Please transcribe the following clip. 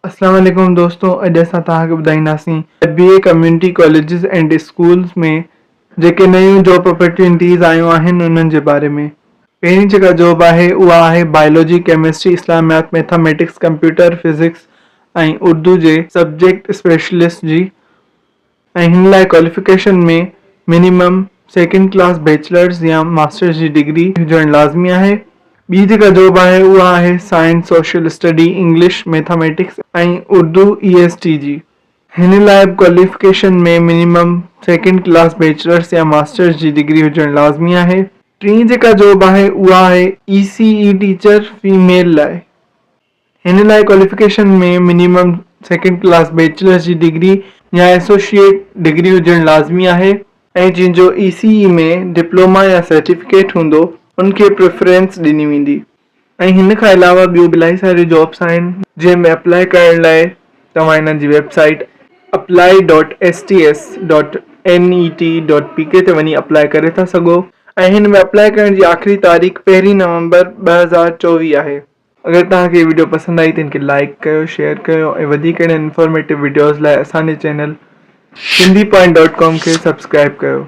अस्सलाम वालेकुम दोस्तों, अॼु असां तव्हांखे ॿुधाईंदासीं BA community colleges and schools में जेके नयूं जॉब अपॉर्चुनिटीज़ आयूं आहिनि उन्हनि जे बारे में। पहिरीं जेका जॉब आहे उहा आहे biology, chemistry, Islamiyat, mathematics, computer, physics ऐं उर्दू जे सब्जेक्ट स्पेशलिस्ट जी। ऐं हिन लाइ क्वालिफिकेशन में मिनिमम सेकेंड क्लास बैचलर्स या मास्टर्स जी डिग्री हुजणु लाज़मी आहे। ॿी जेका जॉब आहे उहा आहे science, social study, English, mathematics ऐं उर्दू EST जी। हिन लाइ क्वालिफिकेशन में मिनिमम सेकेंड क्लास बैचलर्स या मास्टर्स जी डिग्री हुजणु लाज़मी आहे। टी जेका जॉब आहे उहा आहे ECE टीचर फीमेल लाइ। हिन लाइ क्वालिफिकेशन में मिनिमम सेकेंड क्लास बैचलर्स जी डिग्री या एसोसिएट डिग्री हुजणु लाज़मी आहे ऐं जंहिंजो ECE में डिप्लोमा या सर्टिफिकेट हूंदो उनखे प्रेफरेंस ॾिनी वेंदी। ऐं हिन खां अलावा ॿियूं इलाही सारियूं जॉब्स आहिनि जंहिंमें अप्लाई करण लाइ तव्हां हिन जी वेबसाइट apply.sts.net.pk ते वञी अप्लाई करे था सघो। ऐं हिन में अप्लाई करण जी आख़िरी तारीख़ 1 नवंबर 2024 आहे। अगर तव्हांखे वीडियो पसंदि आई त इनखे लाइक कयो, शेयर कयो ऐं वधीक इंफॉर्मेटिव वीडियोज़ लाइ असांजे चैनल sindhipoint.com खे सब्सक्राइब कयो।